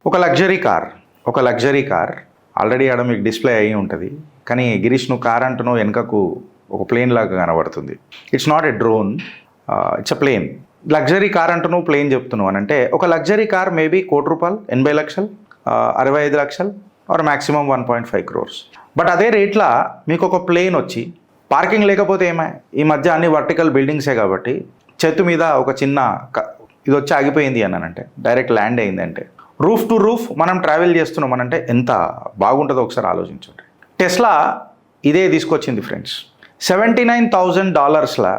ఒక luxury car already ఆడ మీకు డిస్ప్లే అయ్యి ఉంటుంది. కానీ గిరీష్ నువ్వు కార్ అంటున్నావు, వెనుకకు ఒక ప్లేన్ లాగా కనబడుతుంది. It's not a drone, it's a plane. Luxury car అంటున్నావు, ప్లేన్ చెప్తున్నావు అని అంటే ఒక లగ్జరీ కార్ మేబీ ₹1,00,00,000, 80 లక్షలు, 65 లక్షలు ఆర్ మ్యాక్సిమం 1.5 crores. బట్ అదే రేట్లా మీకు ఒక ప్లేన్ వచ్చి పార్కింగ్ లేకపోతే ఈ మధ్య అన్ని వర్టికల్ బిల్డింగ్సే కాబట్టి చెట్టు మీద ఒక చిన్న ఇది వచ్చి ఆగిపోయింది అనంటే, డైరెక్ట్ ల్యాండ్ అయిందంటే, రూఫ్ టు రూఫ్ మనం ట్రావెల్ చేస్తున్నాం అనంటే ఎంత బాగుంటుందో ఒకసారి ఆలోచించండి. టెస్లా ఇదే తీసుకొచ్చింది ఫ్రెండ్స్. $79,000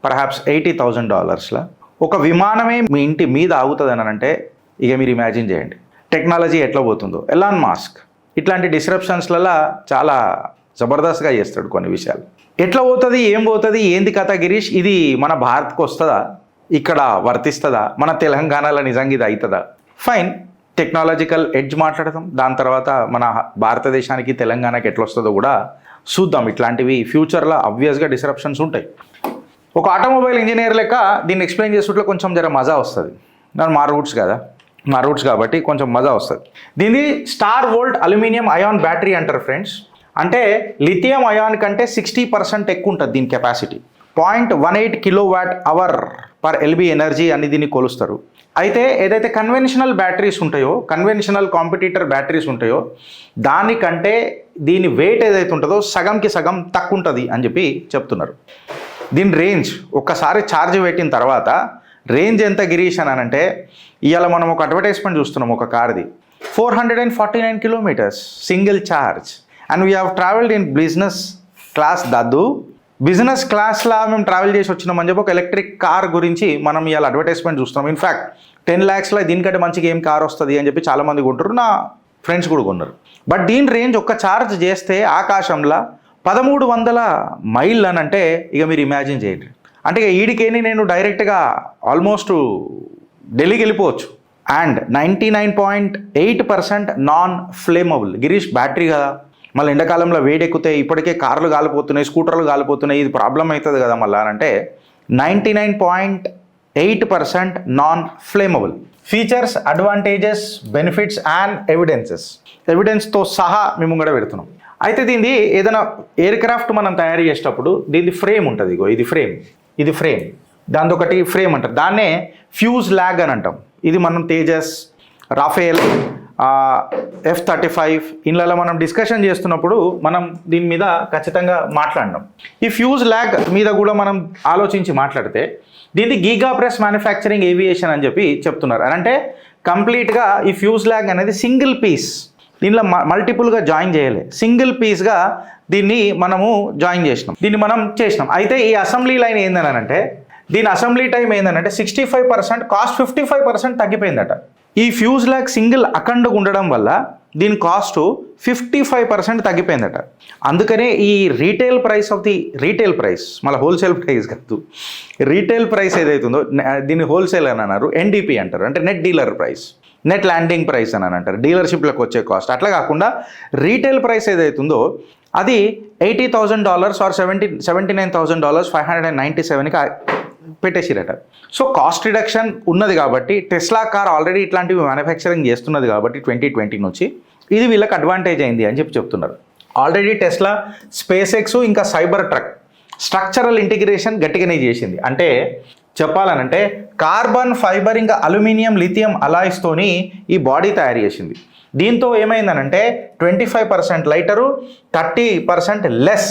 పర్హాప్స్ $80,000 ఒక విమానమే మీ ఇంటి మీద ఆగుతుంది అని అంటే ఇక మీరు ఇమాజిన్ చేయండి టెక్నాలజీ ఎట్లా పోతుందో. ఎలాన్ మాస్క్ ఇట్లాంటి డిస్రప్షన్స్లలో చాలా జబర్దస్త్గా చేస్తాడు కొన్ని విషయాలు. ఎట్లా పోతుంది, ఏం పోతుంది, ఏంది కథ గిరీష్, ఇది మన భారత్కి వస్తుందా, ఇక్కడ వర్తిస్తుందా, మన తెలంగాణలో నిజంగా ఇది అవుతుందా? ఫైన్, టెక్నాలజికల్ ఎడ్జ్ మాట్లాడదాం. దాని తర్వాత మన భారతదేశానికి తెలంగాణకి ఎట్లా వస్తుందో కూడా చూద్దాం. ఇట్లాంటివి ఫ్యూచర్లో ఆబ్వియస్గా డిస్రప్షన్స్ ఉంటాయి. ఒక ఆటోమొబైల్ ఇంజనీర్ లెక్క దీన్ని ఎక్స్ప్లెయిన్ చేస్తుంటే కొంచెం జర మజా వస్తుంది. మా రూట్స్ కాబట్టి కొంచెం మజా వస్తుంది. దీన్ని star volt aluminium ion battery అంటారు ఫ్రెండ్స్. అంటే లిథియం అయాన్ కంటే 60% ఎక్కువ ఉంటుంది దీని కెపాసిటీ. 0.18 kWh/LB ఎనర్జీ అని దీన్ని కొలుస్తారు. అయితే ఏదైతే కన్వెన్షనల్ బ్యాటరీస్ ఉంటాయో, కన్వెన్షనల్ కాంపిటీటర్ బ్యాటరీస్ ఉంటాయో దానికంటే దీని వెయిట్ ఏదైతే ఉంటుందో సగంకి సగం తక్కువ ఉంటుంది అని చెప్పి చెప్తున్నారు. దీని రేంజ్ ఒక్కసారి ఛార్జ్ పెట్టిన తర్వాత రేంజ్ ఎంత గిరీష్ అని అంటే, ఇవాళ మనం ఒక అడ్వర్టైజ్మెంట్ చూస్తున్నాం ఒక కార్ది, 449 kilometers single charge. And we have travelled in business class. Business క్లాస్లా మేము ట్రావెల్ చేసి వచ్చినామని చెప్పి ఒక ఎలక్ట్రిక్ కార్ గురించి మనం ఇవాళ అడ్వర్టైజ్మెంట్ చూస్తున్నాం. ఇన్ఫ్యాక్ట్ 10 lakhsలో దీనికంటే మంచిగా ఏం కార్ వస్తుంది అని చెప్పి చాలామంది కొంటారు, నా ఫ్రెండ్స్ కూడా కొన్నారు. బట్ దీని రేంజ్ ఒక్క ఛార్జ్ చేస్తే ఆకాశంలో 1300 మైల్ అని అంటే ఇక మీరు ఇమాజిన్ చేయండి. అంటే ఇక ఈడికేని నేను డైరెక్ట్గా ఆల్మోస్ట్ ఢిల్లీకి వెళ్ళిపోవచ్చు. And 99.8% non flammable. Girish battery కదా, మళ్ళీ ఎండాకాలంలో వేడెక్కితే ఇప్పటికే కార్లు కాలిపోతున్నాయి, స్కూటర్లు కాలిపోతున్నాయి, ఇది ప్రాబ్లం అవుతుంది కదా మళ్ళీ అంటే 99.8% non flammable. Features, advantages, benefits and ఎవిడెన్స్తో సహా మేము కూడా పెడుతున్నాం. అయితే దీన్ని ఏదైనా ఎయిర్ క్రాఫ్ట్ మనం తయారు చేసేటప్పుడు దీని ఫ్రేమ్ ఉంటుంది. ఇగో ఇది ఫ్రేమ్ దాని ఒకటి ఫ్రేమ్ అంటారు. దాన్నే ఫ్యూజ్ ల్యాగ్ అని అంటాం. ఇది మనం తేజస్, రాఫేల్, F-35 ఇళ్ళలో మనం డిస్కషన్ చేస్తున్నప్పుడు మనం దీని మీద ఖచ్చితంగా మాట్లాడినాం. ఈ ఫ్యూజ్ ల్యాగ్ మీద కూడా మనం ఆలోచించి మాట్లాడితే దీన్ని గీగా ప్రెస్ మ్యానుఫ్యాక్చరింగ్ ఏవియేషన్ అని చెప్పి చెప్తున్నారు. అంటే కంప్లీట్గా ఈ ఫ్యూజ్ ల్యాగ్ అనేది సింగిల్ పీస్, దీనిలో మల్టిపుల్గా జాయిన్ చేయలే, సింగిల్ పీస్గా దీన్ని మనము జాయిన్ చేసినాం. అయితే ఈ అసెంబ్లీ లైన్ ఏందనంటే, దీని అసెంబ్లీ టైం ఏంటంటే 65%, కాస్ట్ 55% తగ్గిపోయిందట. ఈ ఫ్యూజ్ ల్యాగ్ సింగిల్ అఖండగా ఉండడం వల్ల దీని కాస్ట్ 55% తగ్గిపోయిందట. అందుకనే ఈ రీటైల్ ప్రైస్ మళ్ళీ హోల్సేల్ ప్రైస్ కాదు, రీటైల్ ప్రైస్ ఏదైతుందో దీన్ని హోల్సేల్ అని అన్నారు, NDP అంటారు. అంటే net dealer price, net landing price అని అంటారు, డీలర్షిప్లకు వచ్చే కాస్ట్. అట్లా కాకుండా రీటైల్ ప్రైస్ ఏదైతుందో అది $80,000 ఆర్ $79,000 597కి పెట్టేసిరట. సో కాస్ట్ రిడక్షన్ ఉన్నది కాబట్టి టెస్లా కార్ ఆల్రెడీ ఇట్లాంటివి మ్యానుఫ్యాక్చరింగ్ చేస్తున్నది కాబట్టి 2020 నుంచి ఇది వీళ్ళకి అడ్వాంటేజ్ అయింది అని చెప్పి చెప్తున్నారు. ఆల్రెడీ టెస్లా స్పేస్ ఎక్స్ ఇంకా సైబర్ ట్రక్ స్ట్రక్చరల్ ఇంటిగ్రేషన్ గట్టిగానే చేసింది. అంటే చెప్పాలనంటే కార్బన్ ఫైబర్ ఇంకా అల్యూమినియం లిథియం అలాయిస్తోని ఈ బాడీ తయారు చేసింది. దీంతో ఏమైందనంటే 25% లైటరు, 30% లెస్.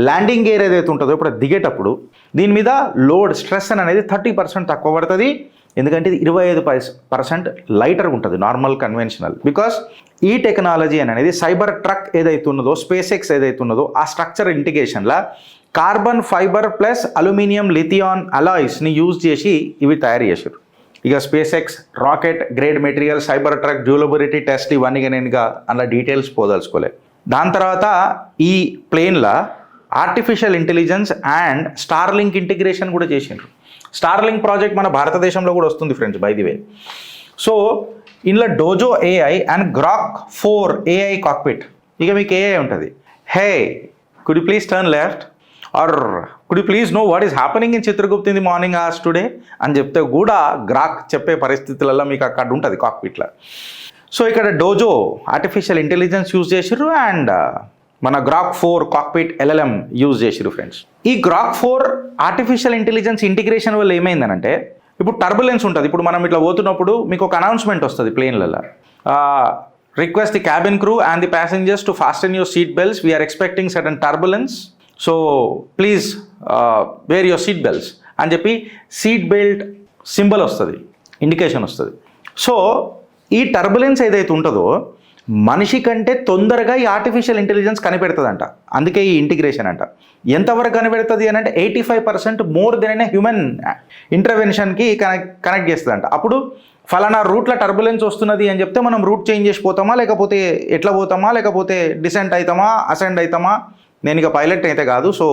ల్యాండింగ్ గేర్ ఏదైతే ఉంటుందో ఇప్పుడు దిగేటప్పుడు దీని మీద లోడ్ స్ట్రెస్ అనేది 30% తక్కువ పడుతుంది. ఎందుకంటే ఇది 25% లైటర్ ఉంటుంది నార్మల్ కన్వెన్షనల్. బికాస్ ఈ టెక్నాలజీ అనేది సైబర్ ట్రక్ ఏదైతే ఉన్నదో, స్పేస్ ఎక్స్ ఏదైతే ఉన్నదో ఆ స్ట్రక్చర్ ఇంటిగ్రేషన్లో carbon fibre plus aluminium lithium అలాయిస్ని యూజ్ చేసి ఇవి తయారు చేశారు. ఇక SpaceX rocket grade material, Cybertruck durability test ఇవన్నీ నేను ఇక అలా డీటెయిల్స్ పోదలుచుకోలే. దాని తర్వాత ఈ ప్లేన్లో artificial intelligence and Starlink integration కూడా చేసిండ్రు. స్టార్లింక్ ప్రాజెక్ట్ మన భారతదేశంలో కూడా వస్తుంది friends, by the way. So ఇందులో Dojo AI and Grok 4 AI cockpit. ఇక మీకు AI ఉంటుంది, hey could you please turn left or could you please know what is happening in Chitragupta in the morning hours today అని చెప్తే కూడా Grok చెప్పే పరిస్థితులలో మీకు అక్కడ ఉంటుంది కాక్పిట్లో. సో ఇక్కడ డోజో ఆర్టిఫిషియల్ ఇంటెలిజెన్స్ యూజ్ చేసిర్రు అండ్ మన గ్రాక్ 4 కాక్పిట్ LLM యూజ్ చేసిర్రు ఫ్రెండ్స్. ఈ గ్రాక్ 4 ఆర్టిఫిషియల్ ఇంటెలిజెన్స్ ఇంటిగ్రేషన్ వల్ల ఏమైందనంటే ఇప్పుడు టర్బులెన్స్ ఉంటుంది. ఇప్పుడు మనం ఇట్లా పోతున్నప్పుడు మీకు ఒక అనౌన్స్మెంట్ వస్తుంది ప్లేన్లలో, request the cabin crew and the passengers to fasten your seat belts, we're expecting sudden turbulence, so please wear your seat belts అని చెప్పి సీట్ బెల్ట్ సింబల్ వస్తుంది, ఇండికేషన్ వస్తుంది. సో ఈ టర్బులెన్స్ ఏదైతే ఉంటుందో మనిషి కంటే తొందరగా ఈ ఆర్టిఫిషియల్ ఇంటెలిజెన్స్ కనిపెడుతుందంట. అందుకే ఈ ఇంటిగ్రేషన్ అంట. ఎంతవరకు కనిపెడుతుంది అని అంటే 85% మోర్ దెన్ హ్యూమన్ ఇంటర్వెన్షన్కి కనెక్ట్ చేస్తుందంట. అప్పుడు ఫలానా రూట్లో టర్బులెన్స్ వస్తున్నది అని చెప్తే మనం రూట్ చేంజ్ చేసి పోతామా, లేకపోతే ఎట్లా పోతామా, లేకపోతే డిసెంట్ అవుతామా, అసెండ్ అవుతామా. నేను ఇక పైలట్ అయితే కాదు, సో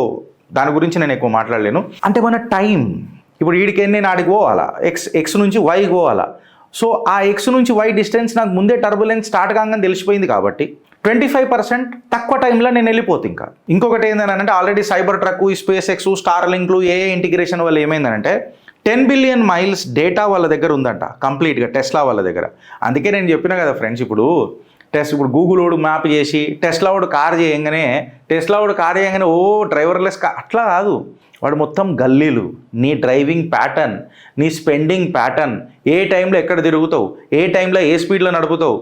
దాని గురించి నేను ఎక్కువ మాట్లాడలేను. అంటే మన టైం ఇప్పుడు వీడికి నేను ఆడికి పోవాలా, ఎక్స్ నుంచి వైకి పోవాలా. సో ఆ ఎక్స్ నుంచి వై డిస్టెన్స్ నాకు ముందే టర్బులెన్స్ స్టార్ట్ కాగానే తెలిసిపోయింది కాబట్టి 25% తక్కువ టైంలో నేను వెళ్ళిపోతుంది. ఇంకొకటి ఏంటంటే already Cybertruck, SpaceX, స్టార్ లింక్లు ఇంటిగ్రేషన్ వల్ల ఏమైందంటే 10 బిలియన్ మైల్స్ డేటా వాళ్ళ దగ్గర ఉందంట కంప్లీట్గా టెస్లా వాళ్ళ దగ్గర. అందుకే నేను చెప్పిన కదా ఫ్రెండ్స్, ఇప్పుడు గూగుల్ వాడు మ్యాప్ చేసి టెస్లా వాడు కార్ చేయగానే ఓ డ్రైవర్లెస్ కార్ అట్లా కాదు. వాడు మొత్తం గల్లీలు, నీ డ్రైవింగ్ ప్యాటర్న్, నీ స్పెండింగ్ ప్యాటర్న్, ఏ టైంలో ఎక్కడ తిరుగుతావు, ఏ టైంలో ఏ స్పీడ్లో నడుపుతావు,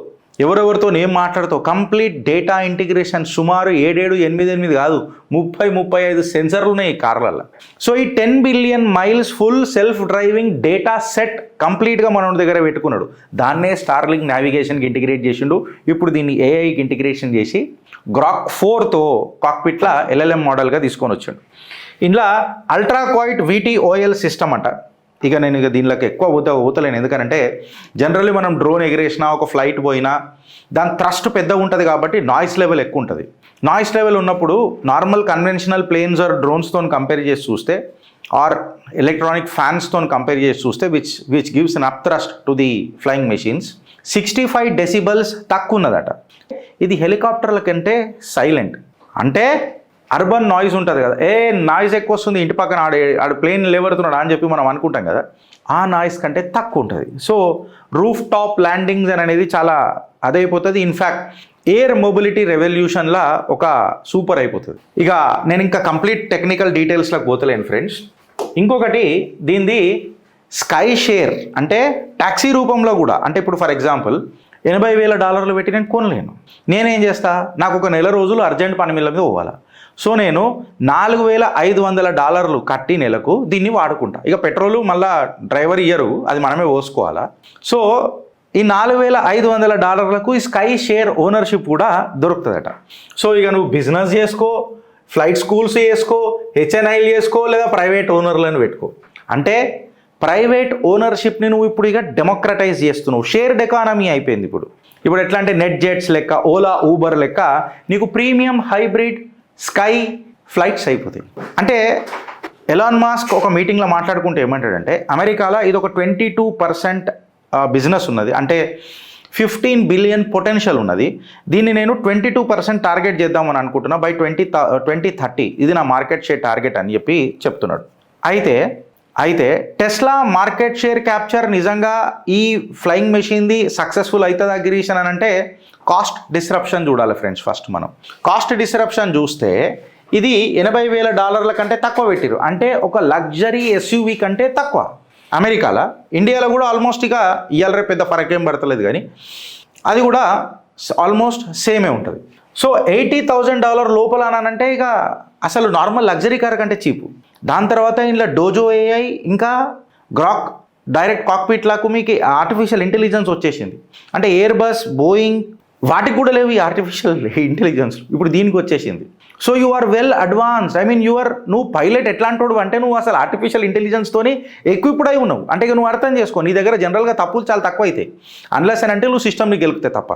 ఎవరెవరితో ఏం మాట్లాడతావు, కంప్లీట్ డేటా ఇంటిగ్రేషన్. సుమారు 7-8 కాదు 30-35 సెన్సర్లు ఉన్నాయి ఈ కార్లలో. సో ఈ 10 billion miles full self driving data set కంప్లీట్గా మన దగ్గర పెట్టుకున్నాడు. దాన్నే స్టార్లింక్ నావిగేషన్కి ఇంటిగ్రేట్ చేసిండు. ఇప్పుడు దీన్ని ఏఐకి ఇంటిగ్రేషన్ చేసి గ్రాక్ 4తో కాక్పిట్లా LLM మోడల్గా తీసుకొని వచ్చాడు. ఇందులో అల్ట్రా క్వైట్ VTOL సిస్టమ్ అంట. ఇక నేను దీనిలోకి ఎక్కువ పోతలేను, ఎందుకంటే జనరల్లీ మనం డ్రోన్ ఎగిరేసినా, ఒక ఫ్లైట్ పోయినా దాని థ్రస్ట్ పెద్దగా ఉంటుంది కాబట్టి నాయిస్ లెవెల్ ఎక్కువ ఉంటుంది. నాయిస్ లెవెల్ ఉన్నప్పుడు నార్మల్ కన్వెన్షనల్ ప్లేన్స్ ఆర్ డ్రోన్స్తో కంపేర్ చేసి చూస్తే, ఆర్ ఎలక్ట్రానిక్ ఫ్యాన్స్తో కంపేర్ చేసి చూస్తే which gives an up thrust to the flying machines 65 decibels తక్కువ ఉన్నదట. ఇది హెలికాప్టర్ల కంటే సైలెంట్. అంటే అర్బన్ నాయిస్ ఉంటుంది కదా, నాయిస్ ఎక్కువ వస్తుంది ఇంటి పక్కన ఆడు ప్లేన్ లేవడుతున్నాడు అని చెప్పి మనం అనుకుంటాం కదా, ఆ నాయిస్ కంటే తక్కువ ఉంటుంది. సో రూఫ్ టాప్ ల్యాండింగ్స్ అనేది చాలా అదైపోతుంది. ఇన్ఫ్యాక్ట్ ఎయిర్ మొబిలిటీ రెవల్యూషన్లా ఒక సూపర్ అయిపోతుంది. ఇక నేను ఇంకా కంప్లీట్ టెక్నికల్ డీటెయిల్స్లోకి పోతలేను ఫ్రెండ్స్. ఇంకొకటి దీనిది స్కై షేర్, అంటే ట్యాక్సీ రూపంలో కూడా. అంటే ఇప్పుడు ఫర్ ఎగ్జాంపుల్ $80,000 పెట్టి నేను కొనలేను. నేనేం చేస్తా, నాకు ఒక నెల రోజులు అర్జెంట్ పని మీద పోవాలా. సో నేను $4,500 కట్టి నెలకు దీన్ని వాడుకుంటా. ఇక పెట్రోలు మళ్ళీ డ్రైవర్ ఇయ్యరు, అది మనమే పోసుకోవాలా. సో ఈ $4,500 ఈ స్కై షేర్ ఓనర్షిప్ కూడా దొరుకుతుందట. సో ఇక నువ్వు బిజినెస్ చేసుకో, ఫ్లైట్ స్కూల్స్ చేసుకో, HNIలు చేసుకో, లేదా ప్రైవేట్ ఓనర్లను పెట్టుకో. అంటే ప్రైవేట్ ఓనర్షిప్ని నువ్వు ఇప్పుడు ఇక డెమోక్రటైజ్ చేస్తున్నావు. షేర్డ్ ఎకానమీ అయిపోయింది ఇప్పుడు ఎట్లా అంటే నెట్ జెట్స్ లెక్క, ఓలా, ఊబర్ లెక్క నీకు ప్రీమియం హైబ్రిడ్ స్కై ఫ్లైట్స్ అయిపోతాయి. అంటే ఎలాన్ మాస్క్ ఒక మీటింగ్లో మాట్లాడుకుంటే ఏమంటాడంటే, అమెరికాలో ఇది ఒక 22% బిజినెస్ ఉన్నది, అంటే 15 బిలియన్ పొటెన్షియల్ ఉన్నది. దీన్ని నేను 22% టార్గెట్ చేద్దామని అనుకుంటున్నా బై 2030. ఇది నా మార్కెట్ షేర్ టార్గెట్ అని చెప్పి చెప్తున్నాడు. అయితే టెస్లా మార్కెట్ షేర్ క్యాప్చర్ నిజంగా ఈ ఫ్లయింగ్ మెషిన్ది సక్సెస్ఫుల్ అవుతుందా గిరీష్ అని అంటే కాస్ట్ డిస్రప్షన్ చూడాలి ఫ్రెండ్స్. ఫస్ట్ మనం కాస్ట్ డిస్రప్షన్ చూస్తే ఇది $80,000 కంటే తక్కువ పెట్టిరు. అంటే ఒక లగ్జరీ SUV కంటే తక్కువ అమెరికాలో. ఇండియాలో కూడా ఆల్మోస్ట్ ఇక ఇవాళ రేపు పెద్ద ఫరక్ ఏం పడతలేదు, కానీ అది కూడా ఆల్మోస్ట్ సేమే ఉంటుంది. సో $80,000 లోపల అనంటే ఇక అసలు నార్మల్ లగ్జరీ కార్ కంటే చీపు. దాని తర్వాత ఇందులో డోజో AI ఇంకా గ్రాక్ డైరెక్ట్ కాక్పిట్లాకు మీకు ఆర్టిఫిషియల్ ఇంటెలిజెన్స్ వచ్చేసింది. అంటే ఎయిర్ బస్, బోయింగ్ వాటికి కూడా లేవు ఈ ఆర్టిఫిషియల్ ఇంటెలిజెన్స్, ఇప్పుడు దీనికి వచ్చేసింది. So you are well advance. I mean నువ్వు పైలట్ ఎట్లాంటోడు అంటే నువ్వు అసలు ఆర్టిఫిషియల్ ఇంటెలిజెన్స్తోని ఎక్విప్డ్ అయి ఉన్నావు. అంటే నువ్వు అర్థం చేసుకో, నీ దగ్గర జనరల్గా తప్పులు చాలా తక్కువ అవుతాయి అన్లెస్ అని అంటే నువ్వు సిస్టమ్ని గెలుపుతాయి తప్ప.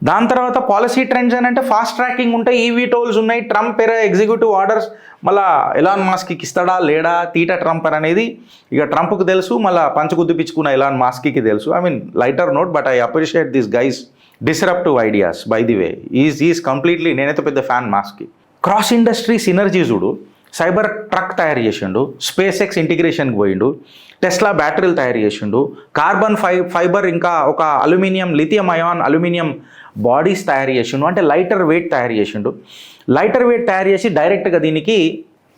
దాని తర్వాత పాలసీ ట్రెండ్స్ అని అంటే ఫాస్ట్ ట్రాకింగ్ ఉంటాయి, EVTOLs ఉన్నాయి, ట్రంప్ ఎగ్జిక్యూటివ్ ఆర్డర్స్. మళ్ళీ ఎలాన్ మాస్క్కి ఇస్తాడా లేడా తీట ట్రంప్ అనేది ఇక ట్రంప్కి తెలుసు, మళ్ళీ పంచగుద్దిపించుకున్న ఎలాన్ మాస్క్కి తెలుసు. I mean lighter note, but I appreciate this guys disruptive ideas. By the way is completely, నేనైతే పెద్ద ఫ్యాన్ మాస్క్కి. క్రాస్ ఇండస్ట్రీ సినర్జీ చూడు, సైబర్ ట్రక్ తయారు చేసిండు, స్పేస్ ఎక్స్ ఇంటిగ్రేషన్కి పోయిండు, టెస్లా బ్యాటరీలు తయారు చేసిండు, కార్బన్ ఫైబర్ ఇంకా ఒక aluminium lithium ion aluminium bodies తయారు చేసిండు, అంటే లైటర్ వెయిట్ తయారు చేసిండు. లైటర్ వెయిట్ తయారు చేసి డైరెక్ట్గా దీనికి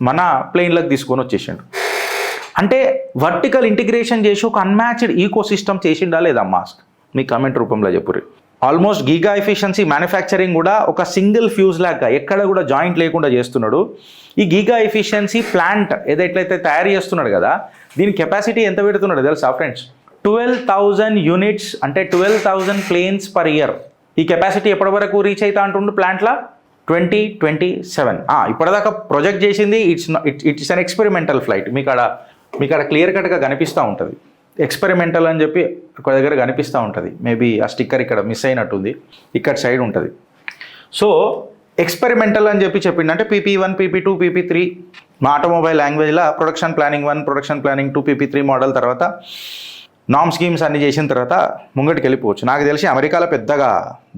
మన ప్లేన్లకు తీసుకొని వచ్చేసిండు. అంటే వర్టికల్ ఇంటిగ్రేషన్ చేసి ఒక అన్మ్యాచ్డ్ ఈకో సిస్టమ్ చేసిండా లేదా మాస్క్? మీ కామెంట్ రూపంలో చెప్పుర్రి. ఆల్మోస్ట్ గీగా ఎఫిషియన్సీ మ్యానుఫ్యాక్చరింగ్ కూడా ఒక సింగిల్ ఫ్యూజ్ లాగా ఎక్కడ కూడా జాయింట్ లేకుండా చేస్తున్నాడు. ఈ గీగా ఎఫిషియన్సీ ప్లాంట్ ఏదైతే తయారు చేస్తున్నాడు కదా, దీని కెపాసిటీ ఎంత పెడుతున్నాడు తెలుసా ఫ్రెండ్స్? 12,000 యూనిట్స్, అంటే 12,000 ప్లేన్స్ పర్ ఇయర్. ఈ కెపాసిటీ ఎప్పటి వరకు రీచ్ అవుతా అంటుండు ప్లాంట్లో? 2027. ఇప్పటిదాకా ప్రొజెక్ట్ చేసింది ఇట్స్ అన్ ఎక్స్పెరిమెంటల్ ఫ్లైట్. మీకు అక్కడ క్లియర్ కట్గా కనిపిస్తూ ఉంటుంది. ఎక్స్పెరిమెంటల్ అని చెప్పి ఒక దగ్గర కనిపిస్తూ ఉంటుంది. మేబీ ఆ స్టిక్కర్ ఇక్కడ మిస్ అయినట్టుంది, ఇక్కడ సైడ్ ఉంటుంది. సో ఎక్స్పెరిమెంటల్ అని చెప్పి చెప్పిండంటే PP1, PP2, PP3 మా ఆటోమొబైల్ లాంగ్వేజ్లో production planning 1, production planning 2, PP3 model తర్వాత నామ్ స్కీమ్స్ అన్ని చేసిన తర్వాత ముంగటికి వెళ్ళిపోవచ్చు. నాకు తెలిసి అమెరికాలో పెద్దగా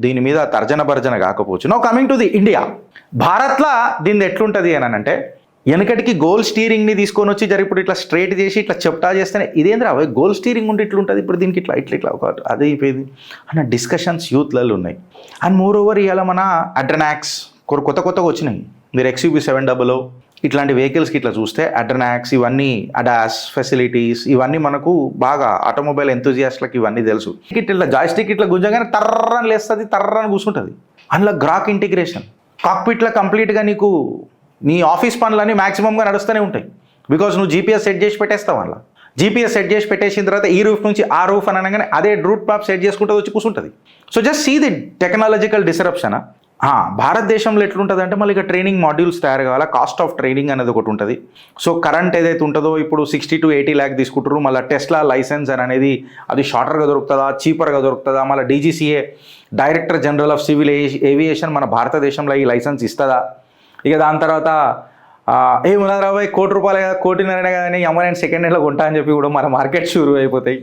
దీని మీద తర్జన భర్జన కాకపోవచ్చు. No coming to the India. భారత్లో దీన్ని ఎట్లుంటుంది అని అంటే, వెనకటికి గోల్ స్టీరింగ్ని తీసుకొని వచ్చి ఇప్పుడు ఇట్లా స్ట్రైట్ చేసి ఇట్లా చెప్తా చేస్తేనే ఇదేంద్రా గోల్ స్టీరింగ్ ఉంటే ఇట్లుంటుంది, ఇప్పుడు దీనికి ఇట్లా ఒక అదే అయిపోయింది అన్న డిస్కషన్స్ యూత్లలో ఉన్నాయి. అండ్ మోర్ ఓవర్ ఇవాళ మన అడ్రనాక్స్ కొత్తగా వచ్చినాయి. మీరు XUV700 ఇట్లాంటి వెహికల్స్కి ఇట్లా చూస్తే అడ్రనాక్స్ ఇవన్నీ అడాస్ ఫెసిలిటీస్ ఇవన్నీ మనకు బాగా ఆటోమొబైల్ ఎంతూజియాస్ట్లకు ఇవన్నీ తెలుసు. ఇట్లా జాయ్స్టిక్ ఇట్లా గుంజగానే తర్రని లేస్తుంది, తర్రని కూర్చుంటుంది. అందులో గ్రాక్ ఇంటిగ్రేషన్ కాక్పిట్లో కంప్లీట్గా నీకు నీ ఆఫీస్ పనులన్నీ మ్యాక్సిమంగా నడుస్తూనే ఉంటాయి. బికాజ్ నువ్వు GPS సెట్ చేసి పెట్టేస్తావు. అలా GPS సెట్ చేసి పెట్టేసిన తర్వాత ఈ రూఫ్ నుంచి ఆ రూఫ్ అని అనగానే అదే రూట్ మ్యాప్ సెట్ చేసుకుంటూ వచ్చి కూర్చుంటుంది. So just see the technological disruption. భారతదేశంలో ఎట్లుంటుంది అంటే మళ్ళీ ఇక ట్రైనింగ్ మాడ్యూల్స్ తయారు కావాలా, కాస్ట్ ఆఫ్ ట్రైనింగ్ అనేది ఒకటి ఉంటుంది. సో కరెంట్ ఏదైతే ఉంటుందో ఇప్పుడు 60 to 80 lakh తీసుకుంటారు. మళ్ళీ టెస్లా లైసెన్స్ అనేది అది షార్టర్గా దొరుకుతుందా, చీపర్గా దొరుకుతుందా? మళ్ళీ DGCA director general of civil aviation మన భారతదేశంలో ఈ లైసెన్స్ ఇస్తుందా? ఇక దాని తర్వాత ఏమున్నది రాబోయే ₹1,00,00,000 కదా, ₹1,50,00,000 కదా అని అమ్మ నేను సెకండ్ హ్యాండ్లో కొంటా అని చెప్పి కూడా మన మార్కెట్ షూరు అయిపోతాయి.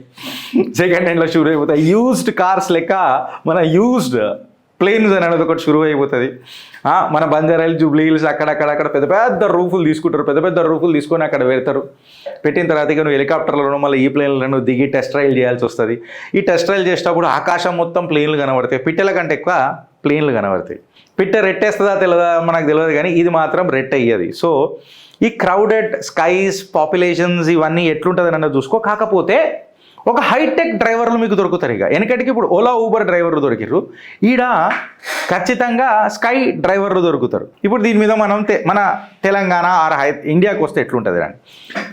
సెకండ్ హ్యాండ్లో షూరు అయిపోతాయి. యూజ్డ్ కార్స్ లెక్క మన యూజ్డ్ ప్లేన్స్ అనేది ఒకటి షురువు అయిపోతుంది. మన బంజారాయిల్ జూబ్లీ హిల్స్ అక్కడ పెద్ద పెద్ద రూఫులు తీసుకుంటారు. పెద్ద పెద్ద రూఫులు తీసుకొని అక్కడ పెడతారు. పెట్టిన తర్వాత ఇక నువ్వు హెలికాప్టర్లను మళ్ళీ ఈ ప్లేన్లను దిగి టెస్ట్ ట్రైల్ చేయాల్సి వస్తుంది. ఈ టెస్ట్ ట్రైల్ చేసేటప్పుడు ఆకాశం మొత్తం ప్లేన్లు కనబడతాయి. పిట్టల కంటే ఎక్కువ ప్లేన్లు కనబడతాయి. పిట్ట రెట్టేస్తుందా తెలియదా మనకు తెలియదు, కానీ ఇది మాత్రం రెట్ అయ్యేది. సో ఈ క్రౌడెడ్ స్కైస్ పాపులేషన్స్ ఇవన్నీ ఎట్లుంటుంది అన్నది చూసుకో. కాకపోతే ఒక హైటెక్ డ్రైవర్లు మీకు దొరుకుతారు. ఇక వెనకటికి ఇప్పుడు ఓలా ఊబర్ డ్రైవర్లు దొరికిర్రు, ఈడ ఖచ్చితంగా స్కై డ్రైవర్లు దొరుకుతారు. ఇప్పుడు దీని మీద మనం మన తెలంగాణ ఆర్ ఇండియాకి వస్తే ఎట్లుంటుంది అని,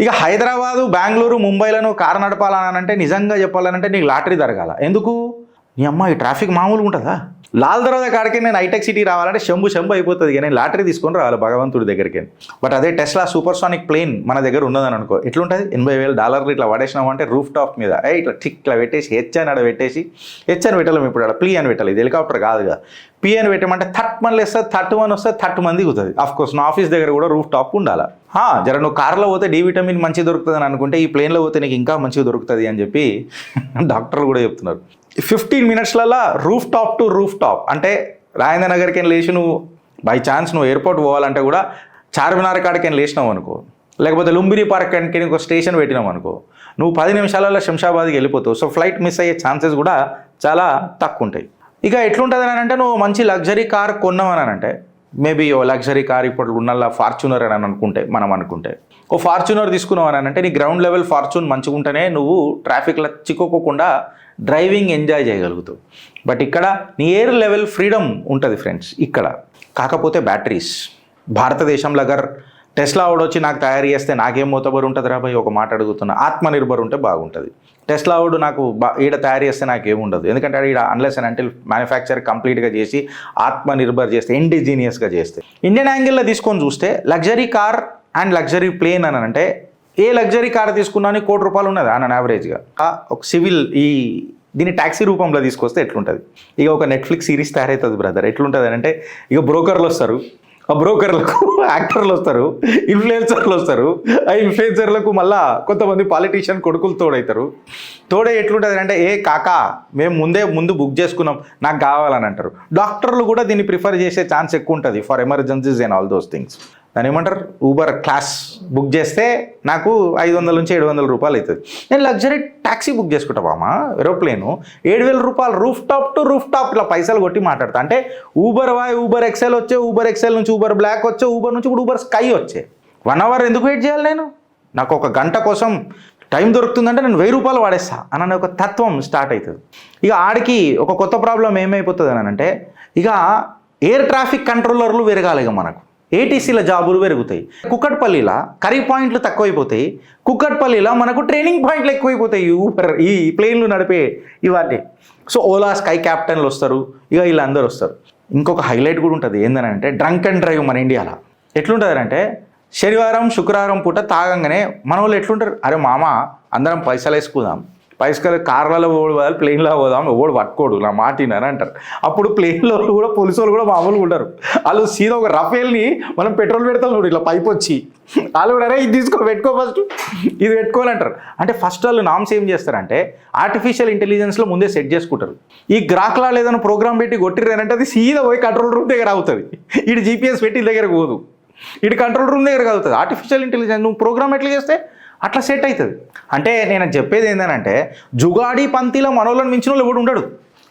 ఇక హైదరాబాదు, బెంగళూరు, ముంబైలను కారు నడపాలనంటే నిజంగా చెప్పాలనంటే నీకు లాటరీ జరగాల. ఎందుకు? నీ అమ్మ ఈ ట్రాఫిక్ మామూలుగా ఉంటుందా? లాల్ దర్వాజా కాడికి నేను హైటెక్ సిటీ రావాలంటే శంభు అయిపోతుంది. ఇక నేను లాటరీ తీసుకొని రావాలి భగవంతుడి దగ్గరికి. బట్ అదే టెస్లా సూపర్సానిక్ ప్లేన్ మన దగ్గర ఉన్నదని అనుకో, ఎట్లుంటుంది? $80,000 ఇట్లా పడేసినామంటే రూఫ్ టాప్ మీద ఇట్లా పెట్టేసి హెచ్ఎన్ ఆడ పెట్టేసి, హెచ్ఎన్ పెట్టలేము ఇప్పుడు, ఆడ ప్లీ అని పెట్టాలి. ఇది హెలికాప్టర్ కాదు కదా. పి అని పెట్టమంటే 30 వస్తుంది, 31 వస్తుంది, 30 మంది దిగుతుంది. కోర్స్ నా ఆఫీస్ దగ్గర కూడా రూఫ్ టాప్ ఉండాలి. జర నువ్వు కార్లో పోతే డి విటమిన్ మంచిగా దొరుకుతుంది అని అనుకుంటే ఈ ప్లేన్లో పోతే నీకు ఇంకా మంచిగా దొరుకుతుంది అని చెప్పి డాక్టర్లు కూడా చెప్తున్నారు. 15 minutesలలో roof top to roof top, అంటే రాజేంద్ర నగర్కి లేచి నువ్వు బై ఛాన్స్ నువ్వు ఎయిర్పోర్ట్ పోవాలంటే కూడా చార్మినార్ కాడికి లేచినావు అనుకో, లేకపోతే లుంబిని పార్క్ కాడికి ఒక స్టేషన్ పెట్టినావు అనుకో, నువ్వు 10 నిమిషాలలో శంషాబాద్కి వెళ్ళిపోతావు. సో ఫ్లైట్ మిస్ అయ్యే ఛాన్సెస్ కూడా చాలా తక్కువ ఉంటాయి. ఇక ఎట్లుంటుంది అని అంటే నువ్వు మంచి లగ్జరీ కార్ కొన్నావని అంటే, మేబీ ఓ లగ్జరీ కార్ ఇప్పుడు ఉన్నలా ఫార్చునర్ అని అనుకుంటే ఓ ఫార్చునర్ తీసుకున్నావు అని అంటే నీ గ్రౌండ్ లెవెల్ ఫార్చ్యూన్ మంచిగా ఉంటేనే నువ్వు ట్రాఫిక్లో చిక్కుకోకుండా డ్రైవింగ్ ఎంజాయ్ చేయగలుగుతావు. బట్ ఇక్కడ నీ ఎయిర్ లెవెల్ ఫ్రీడమ్ ఉంటుంది ఫ్రెండ్స్ ఇక్కడ. కాకపోతే బ్యాటరీస్ భారతదేశంలో అగర్ టెస్లా వచ్చి నాకు తయారు చేస్తే నాకేం మోతబరు ఉంటుంది రాబోయే ఒక మాట అడుగుతున్నా. ఆత్మనిర్భర్ ఉంటే బాగుంటుంది. టెస్లా నాకు ఈడ తయారు చేస్తే నాకేముండదు. ఎందుకంటే ఈడ అన్లెస్ అండ్ అంటిల్ మ్యానుఫ్యాక్చర్ కంప్లీట్గా చేసి ఆత్మనిర్భర్ చేస్తే, ఇండిజీనియస్గా చేస్తే. ఇండియన్ యాంగిల్లో తీసుకొని చూస్తే luxury car and luxury plane అని అంటే, ఏ లగ్జరీ కార్ తీసుకున్నా ₹1,00,00,000 ఉన్నది అన్న యావరేజ్గా. ఒక సివిల్ దీన్ని ట్యాక్సీ రూపంలో తీసుకొస్తే ఎట్లుంటుంది? ఇక ఒక నెట్ఫ్లిక్స్ సిరీస్ తయారవుతుంది బ్రదర్. ఎట్లుంటుంది అంటే ఇక బ్రోకర్లు వస్తారు, ఆ బ్రోకర్లకు యాక్టర్లు వస్తారు, ఇన్ఫ్లుయెన్సర్లు వస్తారు, ఆ ఇన్ఫ్లుయెన్సర్లకు మళ్ళీ కొంతమంది పాలిటీషియన్ కొడుకులు తోడే ఎట్లుంటుంది అంటే, ఏ కాకా మేము ముందు బుక్ చేసుకున్నాం నాకు కావాలని అంటారు. డాక్టర్లు కూడా దీన్ని ప్రిఫర్ చేసే ఛాన్స్ ఎక్కువ ఉంటుంది for emergencies and all those things. దాని ఏమంటారు ఊబర్ క్లాస్ బుక్ చేస్తే నాకు 500 నుంచి 700 రూపాయలు అవుతుంది. నేను లగ్జరీ ట్యాక్సీ బుక్ చేసుకుంటా బామా, ఏరోప్లేను 7,000 రూపాయలు roof top to roof top ఇలా పైసలు కొట్టి మాట్లాడతా. అంటే ఊబర్ ఊబర్ ఎక్సెల్ వచ్చే, ఊబర్ ఎక్సెల్ నుంచి ఊబర్ బ్లాక్ వచ్చే, ఊబర్ నుంచి ఇప్పుడు ఊబర్ స్కై వచ్చే. 1 అవర్ ఎందుకు వెయిట్ చేయాలి నేను? నాకు ఒక గంట కోసం టైం దొరుకుతుందంటే నేను 1000 రూపాయలు వాడేస్తా అనే ఒక తత్వం స్టార్ట్ అవుతుంది. ఇక ఆడికి ఒక కొత్త ప్రాబ్లం ఏమైపోతుంది అని అంటే, ఇక ఎయిర్ ట్రాఫిక్ కంట్రోలర్లు పెరగాలి. ఇక మనకు ఏటీసీల జాబులు పెరుగుతాయి. కుక్కట్పల్లిలో కర్రీ పాయింట్లు తక్కువైపోతాయి. కుక్కట్పల్లిలో మనకు ట్రైనింగ్ పాయింట్లు ఎక్కువైపోతాయి. ఊబర్ ఈ ప్లేన్లు నడిపే ఇవన్నీ. సో ఓలా స్కై క్యాప్టెన్లు వస్తారు, ఇక వీళ్ళందరూ వస్తారు. ఇంకొక హైలైట్ కూడా ఉంటుంది ఏంటంటే డ్రంక్ అండ్ డ్రైవ్. మన ఇండియాలో ఎట్లుంటుంది అంటే, శనివారం శుక్రవారం పూట తాగంగానే మన వాళ్ళు ఎట్లుంటారు, అరే మామ అందరం పైసలు వేసుకుందాం, పైసలు కార్లలో పోవాలి, ప్లేన్లో పోదాం, ఎవడు పట్టుకోడు నా మాట వినని అంటారు. అప్పుడు ప్లేన్లో కూడా పోలీసు వాళ్ళు కూడా మామూలుగా ఉంటారు. వాళ్ళు సీదా ఒక రఫేల్ని మనం పెట్రోల్ పెడతాం చూడు ఇట్లా పైపు వచ్చి, వాళ్ళు కూడా అరే ఇది తీసుకో పెట్టుకో ఫస్ట్, ఇది పెట్టుకోవాలంటారు. అంటే ఫస్ట్ వాళ్ళు నామ్స్ ఏం చేస్తారంటే ఆర్టిఫిషియల్ ఇంటెలిజెన్స్లో ముందే సెట్ చేసుకుంటారు. ఈ గ్రాక్లా లేదని ప్రోగ్రామ్ పెట్టి కొట్టిర్రంటే అది సీదా పోయి కంట్రోల్ రూమ్ దగ్గర అవుతుంది. ఇటు జీపీఎస్ పెట్టి దగ్గర పోదు, ఇటు కంట్రోల్ రూమ్ దగ్గర అవుతుంది. ఆర్టిఫిషియల్ ఇంటెలిజెన్స్ నువ్వు ప్రోగ్రామ్ ఎట్లా చేస్తే అట్లా సెట్ అవుతుంది. అంటే నేను చెప్పేది ఏంటంటే, జుగాడి పంతిలో మనోళ్ళని మించిన వాళ్ళు ఎవడు ఉండడు,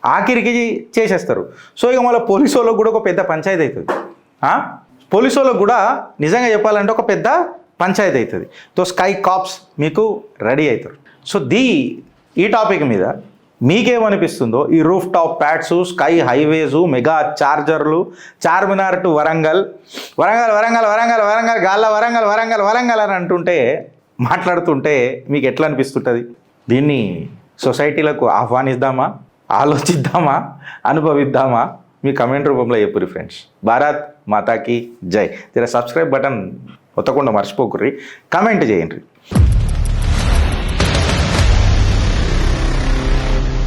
ఆఖరికి చేసేస్తారు. సో ఇక మళ్ళీ పోలీసు వాళ్ళకు కూడా ఒక పెద్ద పంచాయతీ అవుతుంది. పోలీసు వాళ్ళకు కూడా నిజంగా చెప్పాలంటే ఒక పెద్ద పంచాయతీ అవుతుంది. సో స్కై కాప్స్ మీకు రెడీ అవుతారు. సో ఈ టాపిక్ మీద మీకేమనిపిస్తుందో, ఈ roof top pads, sky highways, mega చార్జర్లు, చార్మినార్ టు వరంగల్, వరంగల్ వరంగల్ వరంగల్ వరంగల్ గాల్ల వరంగల్ వరంగల్ వరంగల్ అని అంటుంటే, మాట్లాడుతుంటే మీకు ఎట్లా అనిపిస్తుంటుంది? దీన్ని సొసైటీలకు ఆహ్వానిద్దామా, ఆలోచిద్దామా, అనుభవిద్దామా? మీ కమెంట్ రూపంలో చెప్పుర్రి ఫ్రెండ్స్. భారత్ మాతాకి జై. జర సబ్స్క్రైబ్ బటన్ ఒత్తకుండా మర్చిపోకుర్రి, కమెంట్ చేయండి.